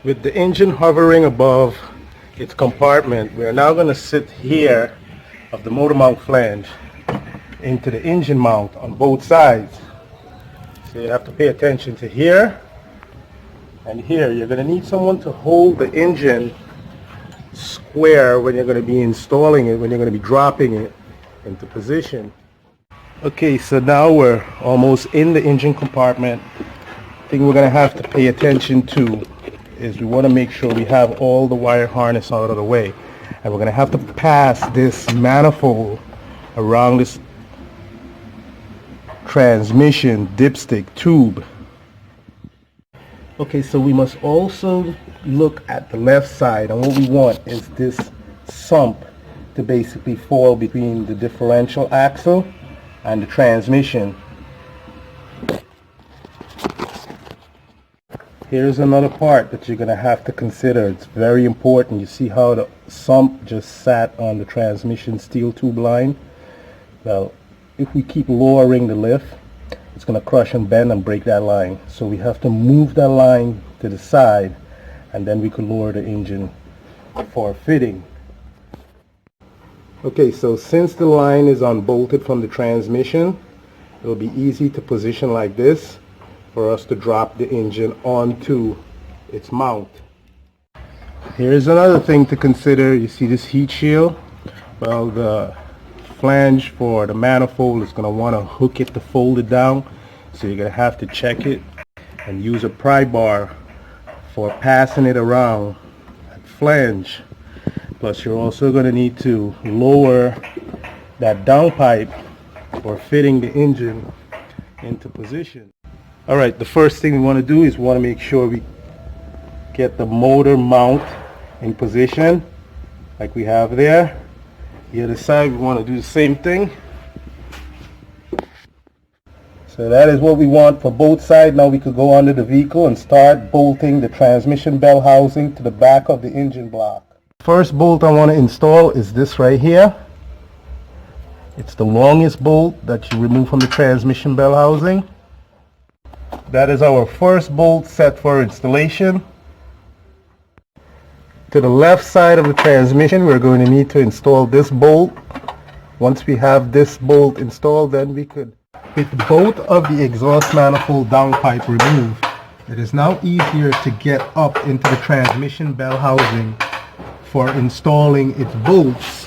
With the engine hovering above its compartment, we are now going to sit here of the motor mount flange into the engine mount on both sides. So you have to pay attention to here and here. You're going to need someone to hold the engine square when you're going to be installing it, when you're going to be dropping it into position. Okay, so now we're almost in the engine compartment. The thing we're going to have to pay attention to is we want to make sure we have all the wire harness out of the way, and we're going to have to pass this manifold around this transmission dipstick tube. Okay, so we must also look at the left side, and what we want is this sump to basically fall between the differential axle and the transmission. Here's another part that you're going to have to consider. It's very important. You see how the sump just sat on the transmission steel tube line? Well, if we keep lowering the lift, it's going to crush and bend and break that line. So we have to move that line to the side, and then we could lower the engine for fitting. Okay, so since the line is unbolted from the transmission, it'll be easy to position like this for us to drop the engine onto its mount. Here's another thing to consider. You see this heat shield? Well, the flange for the manifold is going to want to hook it to fold it down, so you're going to have to check it and use a pry bar for passing it around that flange. Plus you're also going to need to lower that downpipe for fitting the engine into position. Alright, the first thing we want to do is we want to make sure we get the motor mount in position like we have there. The other side we want to do the same thing. So that is what we want for both sides. Now we could go under the vehicle and start bolting the transmission bell housing to the back of the engine block. First bolt I want to install is this right here. It's the longest bolt that you remove from the transmission bell housing. That is our first bolt set for installation. To the left side of the transmission, we're going to need to install this bolt. Once we have this bolt installed, then we could, with both of the exhaust manifold downpipe removed, it is now easier to get up into the transmission bell housing for installing its bolts.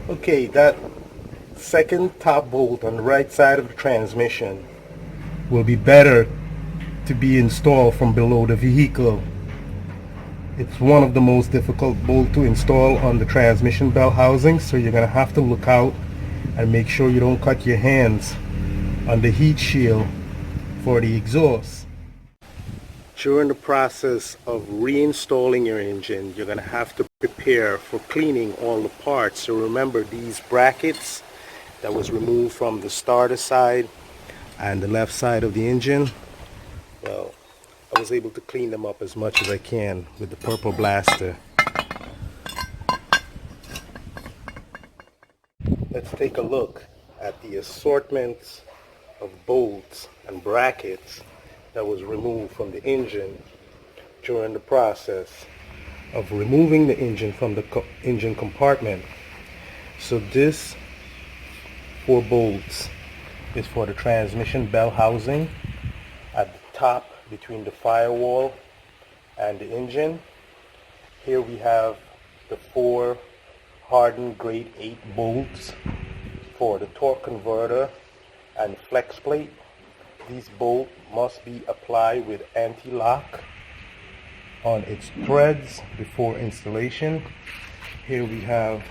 Okay, that second top bolt on the right side of the transmission will be better to be installed from below the vehicle. It's one of the most difficult bolts to install on the transmission bell housing, so you're going to have to look out and make sure you don't cut your hands on the heat shield for the exhaust. During the process of reinstalling your engine, you're going to have to prepare for cleaning all the parts. So remember, these brackets that was removed from the starter side and the left side of the engine, well, I was able to clean them up as much as I can with the purple blaster. Let's take a look at the assortments of bolts and brackets that was removed from the engine during the process of removing the engine from the engine compartment. So this 4 bolts is for the transmission bell housing at the top between the firewall and the engine. Here we have the 4 hardened grade 8 bolts for the torque converter and flex plate. These bolts must be applied with anti-lock on its threads before installation. Here we have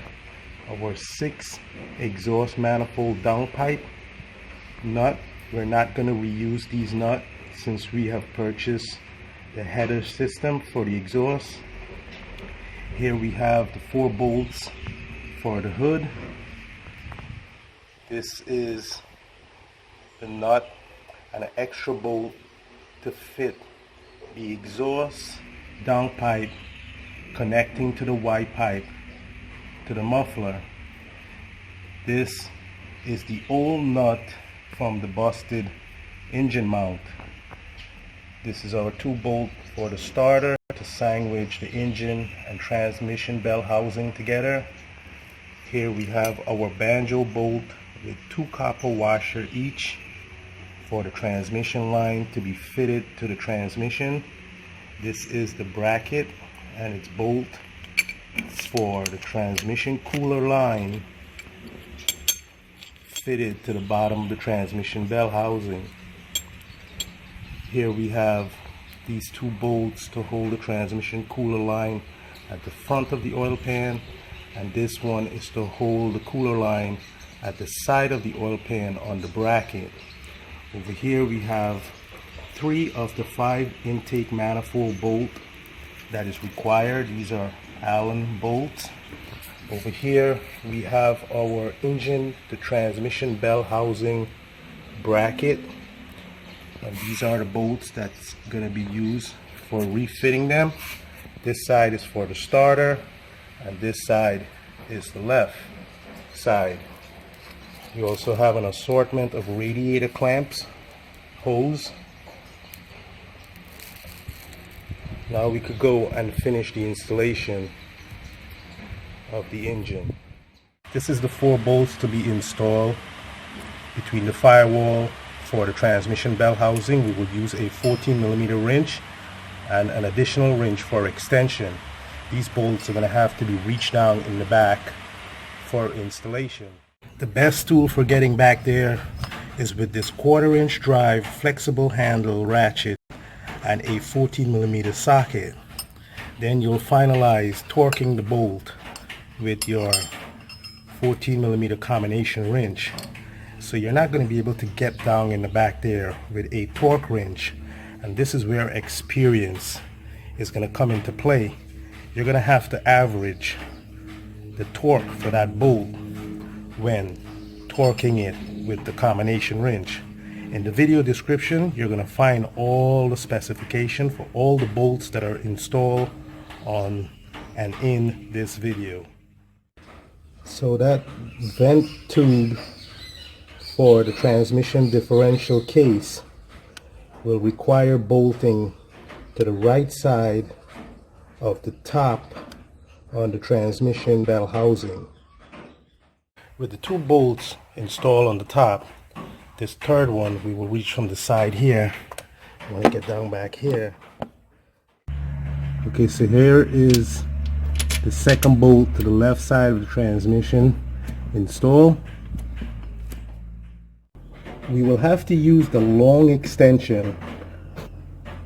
our 6 exhaust manifold downpipe nut. We're not going to reuse these nuts since we have purchased the header system for the exhaust. Here we have the 4 bolts for the hood. This is the nut and an extra bolt to fit the exhaust downpipe connecting to the Y pipe to the muffler. This is the old nut from the busted engine mount. This is our 2-bolt for the starter to sandwich the engine and transmission bell housing together. Here we have our banjo bolt with 2 copper washers each for the transmission line to be fitted to the transmission. This is the bracket and its bolt for the transmission cooler line fitted to the bottom of the transmission bell housing. Here we have these 2 bolts to hold the transmission cooler line at the front of the oil pan, and this one is to hold the cooler line at the side of the oil pan on the bracket. Over here we have 3 of the 5 intake manifold bolt that is required. These are Allen bolts. Over here we have our engine to transmission bell housing bracket, and these are the bolts that's going to be used for refitting them. This side is for the starter and this side is the left side. You also have an assortment of radiator clamps, hose. Now we could go and finish the installation of the engine. This is the 4 bolts to be installed between the firewall. For the transmission bell housing, we will use a 14mm wrench and an additional wrench for extension. These bolts are going to have to be reached down in the back for installation. The best tool for getting back there is with this 1/4" drive flexible handle ratchet and a 14mm socket. Then you'll finalize torquing the bolt with your 14mm combination wrench. So you're not going to be able to get down in the back there with a torque wrench, and this is where experience is going to come into play. You're going to have to average the torque for that bolt when torquing it with the combination wrench. In the video description you're going to find all the specification for all the bolts that are installed on and in this video. So that vent tube for the transmission differential case will require bolting to the right side of the top on the transmission bell housing. With the 2 bolts installed on the top, this 3rd one we will reach from the side here. I want to get down back here. Okay, so here is the 2nd bolt to the left side of the transmission installed. We will have to use the long extension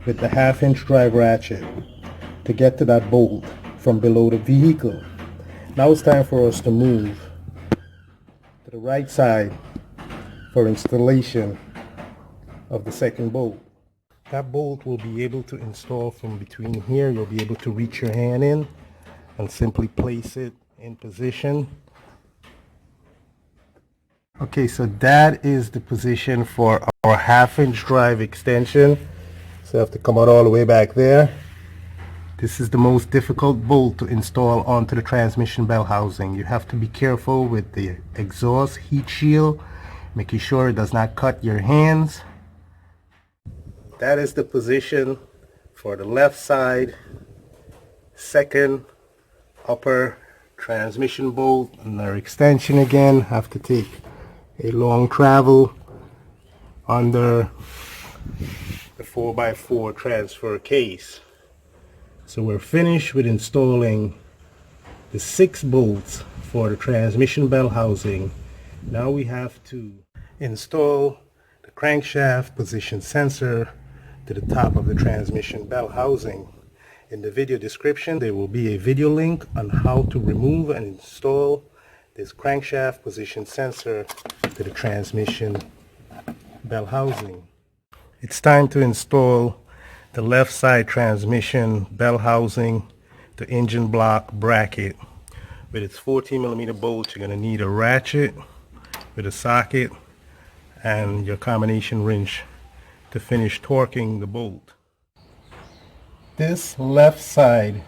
with the 1/2" drive ratchet to get to that bolt from below the vehicle. Now it's time for us to move to the right side for installation of the 2nd bolt. That bolt will be able to install from between here. You'll be able to reach your hand in and simply place it in position. Okay, so that is the position for our 1/2" drive extension. So I have to come out all the way back there. This is the most difficult bolt to install onto the transmission bell housing. You have to be careful with the exhaust heat shield, making sure it does not cut your hands. That is the position for the left side 2nd upper transmission bolt. Another extension again. Have to take a long travel under the 4x4 transfer case. So we're finished with installing the 6 bolts for the transmission bell housing. Now we have to install the crankshaft position sensor to the top of the transmission bell housing. In the video description there will be a video link on how to remove and install this crankshaft position sensor to the transmission bell housing. It's time to install the left side transmission bell housing, the engine block bracket. With its 14mm bolt, you're going to need a ratchet with a socket and your combination wrench to finish torquing the bolt. This left side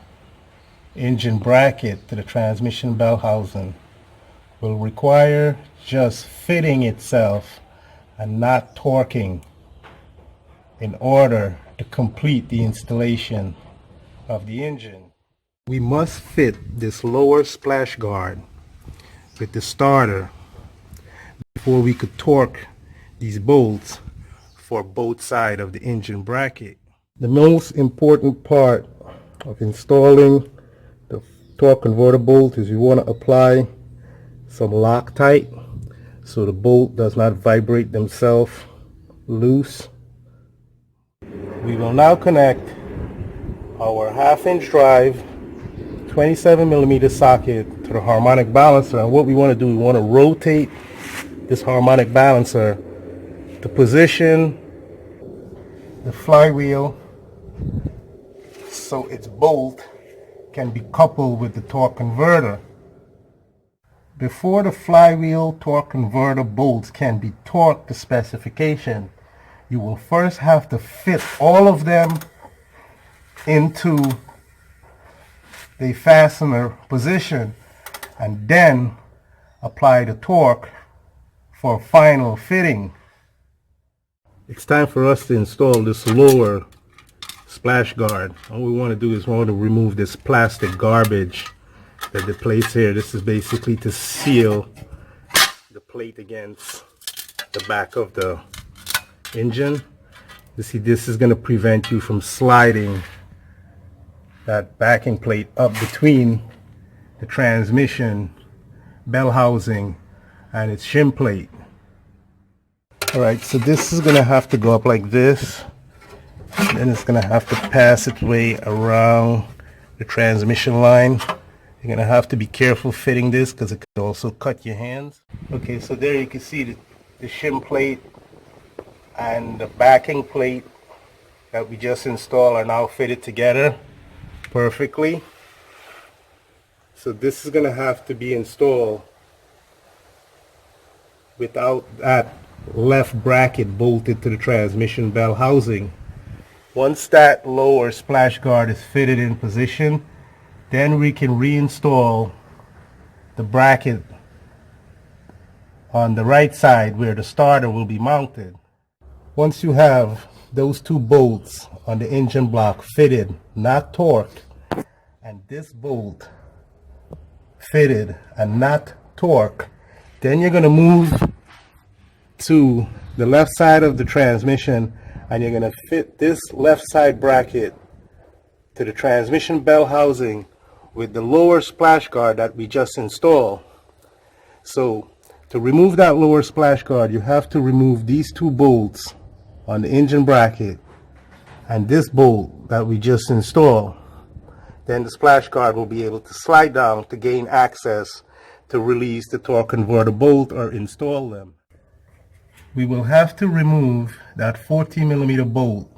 engine bracket to the transmission bell housing will require just fitting itself and not torquing in order to complete the installation of the engine. We must fit this lower splash guard with the starter before we could torque these bolts for both sides of the engine bracket. The most important part of installing the torque converter bolt is you want to apply some Loctite so the bolt does not vibrate themselves loose. We will now connect our 1/2-inch drive 27mm socket to the harmonic balancer, and what we want to do, we want to rotate this harmonic balancer to position the flywheel so its bolt can be coupled with the torque converter. Before the flywheel torque converter bolts can be torqued to specification, you will first have to fit all of them into the fastener position and then apply the torque for final fitting. It's time for us to install this lower splash guard. All we want to do is we want to remove this plastic garbage that they place here. This is basically to seal the plate against the back of the engine. You see, this is going to prevent you from sliding that backing plate up between the transmission bell housing and its shim plate. Alright, so this is going to have to go up like this, then it's going to have to pass its way around the transmission line. You're going to have to be careful fitting this because it could also cut your hands. Okay, so there you can see the shim plate and the backing plate that we just installed are now fitted together perfectly. So this is going to have to be installed without that left bracket bolted to the transmission bell housing. Once that lower splash guard is fitted in position, then we can reinstall the bracket on the right side where the starter will be mounted. Once you have those two bolts on the engine block fitted, not torqued, and this bolt fitted and not torqued, then you're going to move to the left side of the transmission and you're going to fit this left side bracket to the transmission bell housing with the lower splash guard that we just installed. So to remove that lower splash guard, you have to remove these two bolts on the engine bracket and this bolt that we just installed. Then the splash guard will be able to slide down to gain access to release the torque converter bolt or install them. We will have to remove that 14mm bolt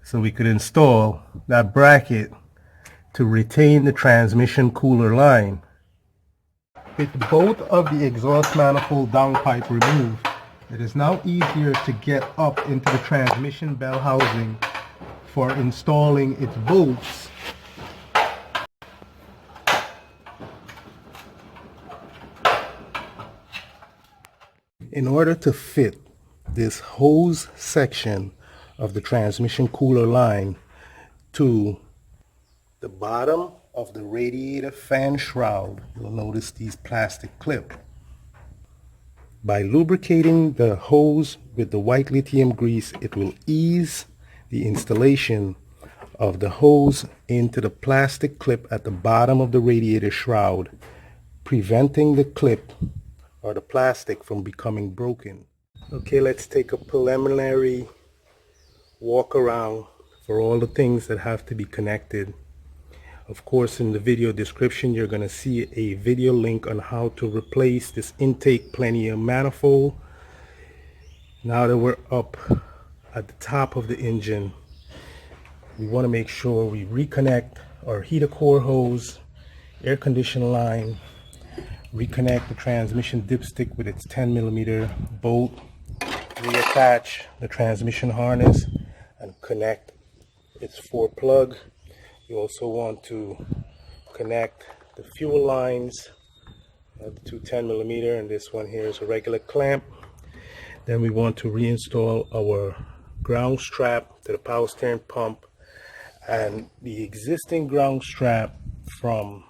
so we could install that bracket to retain the transmission cooler line. With both of the exhaust manifold downpipe removed, it is now easier to get up into the transmission bell housing for installing its bolts. In order to fit this hose section of the transmission cooler line to the bottom of the radiator fan shroud, you'll notice these plastic clips. By lubricating the hose with the white lithium grease, it will ease the installation of the hose into the plastic clip at the bottom of the radiator shroud, preventing the clip or the plastic from becoming broken. Okay, let's take a preliminary walk around for all the things that have to be connected. Of course, in the video description, you're going to see a video link on how to replace this intake plenum manifold. Now that we're up at the top of the engine, we want to make sure we reconnect our heater core hose, air conditioner line, reconnect the transmission dipstick with its 10mm bolt, reattach the transmission harness and connect its 4 plug. You also want to connect the fuel lines The two 10mm, and this one here is a regular clamp. Then we want to reinstall our ground strap to the power steering pump, and the existing ground strap from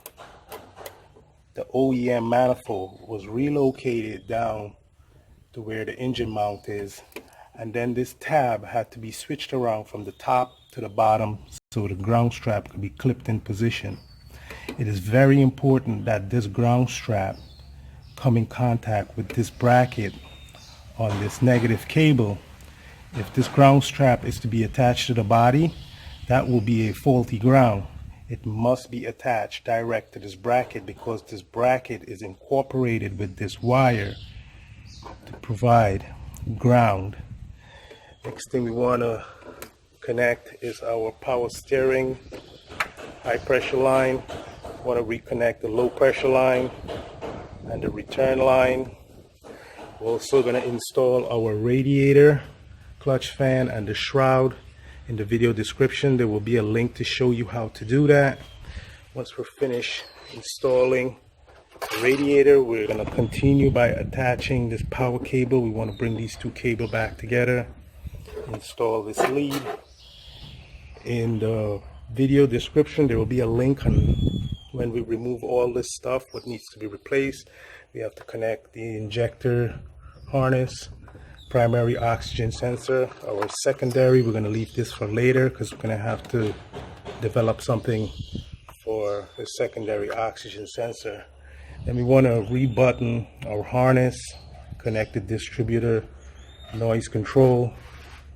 the OEM manifold was relocated down to where the engine mount is, and then this tab had to be switched around from the top to the bottom so the ground strap could be clipped in position. It is very important that this ground strap come in contact with this bracket on this negative cable. If this ground strap is to be attached to the body, that will be a faulty ground. It must be attached direct to this bracket because this bracket is incorporated with this wire to provide ground. Next thing we want to connect is our power steering high pressure line. We want to reconnect the low pressure line and the return line. We're also going to install our radiator, clutch fan, and the shroud. In the video description there will be a link to show you how to do that. Once we're finished installing the radiator, we're going to continue by attaching this power cable. We want to bring these two cables back together, install this lead. In the video description there will be a link on when we remove all this stuff, what needs to be replaced. We have to connect the injector harness, primary oxygen sensor. Our secondary, we're going to leave this for later because we're going to have to develop something for the secondary oxygen sensor. Then we want to rebutton our harness, connect the distributor noise control,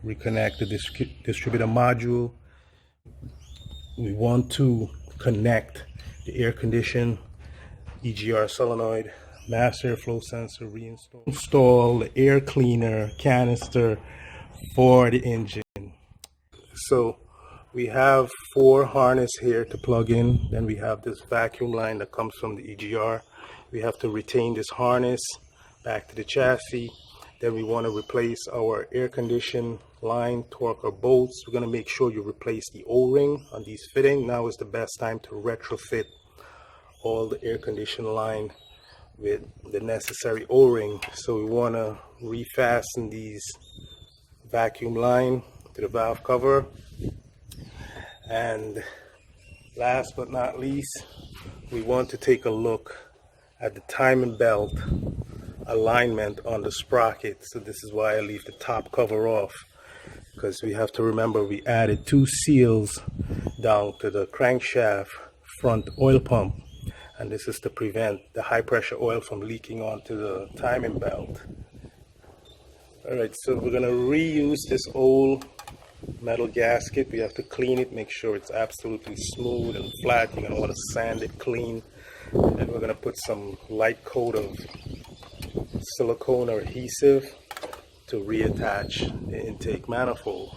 reconnect the distributor module. We want to connect the air condition, EGR solenoid, master flow sensor, reinstall. Install the air cleaner canister for the engine. So we have 4 harness here to plug in. Then we have this vacuum line that comes from the EGR. We have to retain this harness back to the chassis. Then we want to replace our air condition line, torque, or bolts. We're going to make sure you replace the O-ring on these fitting. Now is the best time to retrofit all the air condition line with the necessary O-ring. So we want to refasten these vacuum line to the valve cover. And last but not least, we want to take a look at the timing belt alignment on the sprocket. So this is why I leave the top cover off, because we have to remember we added 2 seals down to the crankshaft front oil pump, and this is to prevent the high pressure oil from leaking onto the timing belt. Alright, so we're going to reuse this old metal gasket. We have to clean it, make sure it's absolutely smooth and flat. You're going to want to sand it clean. And then we're going to put some light coat of silicone or adhesive to reattach the intake manifold.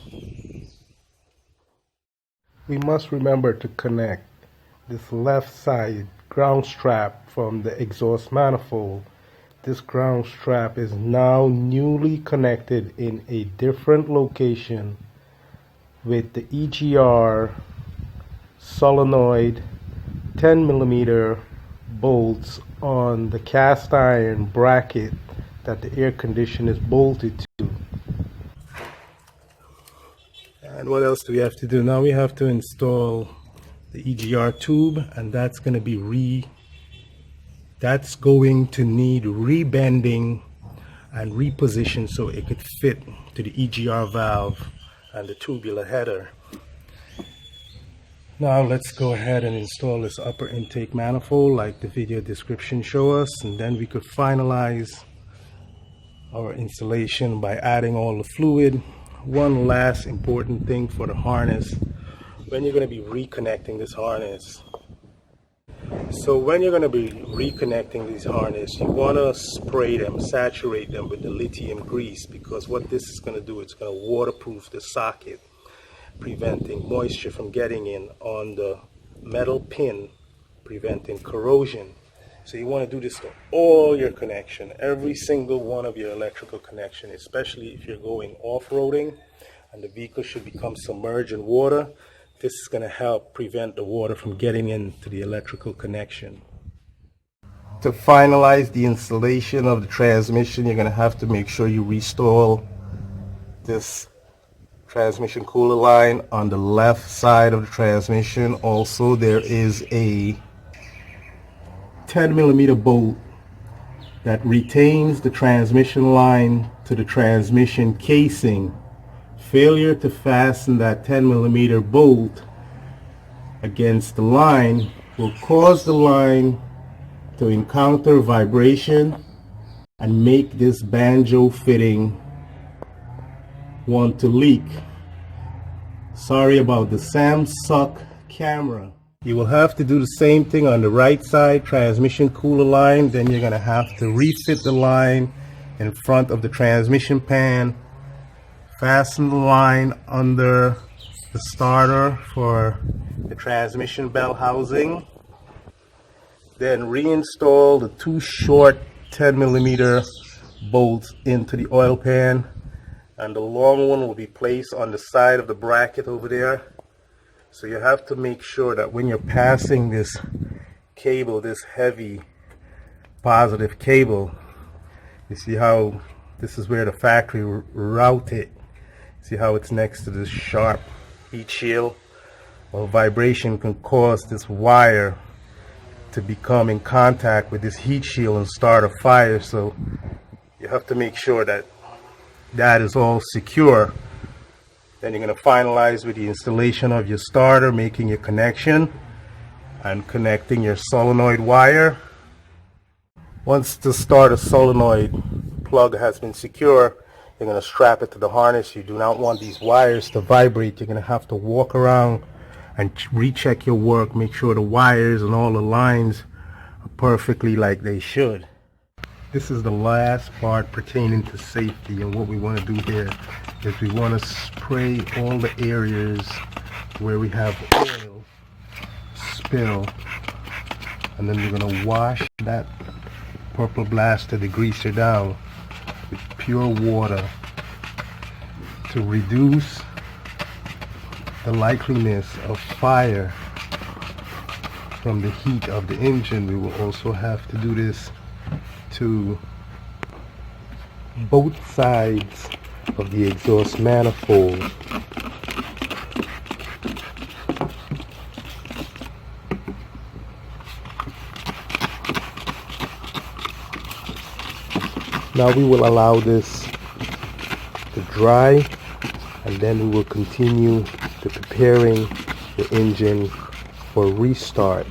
We must remember to connect this left side ground strap from the exhaust manifold. This ground strap is now newly connected in a different location with the EGR solenoid 10mm bolts on the cast iron bracket that the air conditioner is bolted to. And what else do we have to do? Now we have to install the EGR tube, and that's going to be that's going to need rebending and reposition so it could fit to the EGR valve and the tubular header. Now let's go ahead and install this upper intake manifold like the video description shows us, and then we could finalize our installation by adding all the fluid. One last important thing for the harness: when you're going to be reconnecting this harness. So when you're going to be reconnecting these harness, you want to spray them, saturate them with the lithium grease, because what this is going to do, it's going to waterproof the socket, preventing moisture from getting in on the metal pin, preventing corrosion. So you want to do this to all your connection, every single one of your electrical connection, especially if you're going off-roading and the vehicle should become submerged in water. This is going to help prevent the water from getting into the electrical connection. To finalize the installation of the transmission, you're going to have to make sure you reinstall this transmission cooler line on the left side of the transmission. Also, there is a 10mm bolt that retains the transmission line to the transmission casing. Failure to fasten that 10mm bolt against the line will cause the line to encounter vibration and make this banjo fitting want to leak. Sorry about the Samsung camera. You will have to do the same thing on the right side transmission cooler line. Then you're going to have to refit the line in front of the transmission pan, fasten the line under the starter for the transmission bell housing, then reinstall the two short 10mm bolts into the oil pan, and the long one will be placed on the side of the bracket over there. So you have to make sure that when you're passing this cable, this heavy positive cable, you see how this is where the factory routed. See how it's next to this sharp heat shield? Well, vibration can cause this wire to become in contact with this heat shield and start a fire. So you have to make sure that that is all secure. Then you're going to finalize with the installation of your starter, making your connection and connecting your solenoid wire. Once the starter solenoid plug has been secure, you're going to strap it to the harness. You do not want these wires to vibrate. You're going to have to walk around and recheck your work, make sure the wires and all the lines are perfectly like they should. This is the last part pertaining to safety, and what we want to do here is we want to spray all the areas where we have oil spill, and then we're going to wash that purple blaster degreaser down with pure water to reduce the likeliness of fire from the heat of the engine. We will also have to do this to both sides of the exhaust manifold. Now we will allow this to dry, and then we will continue to preparing the engine for restart.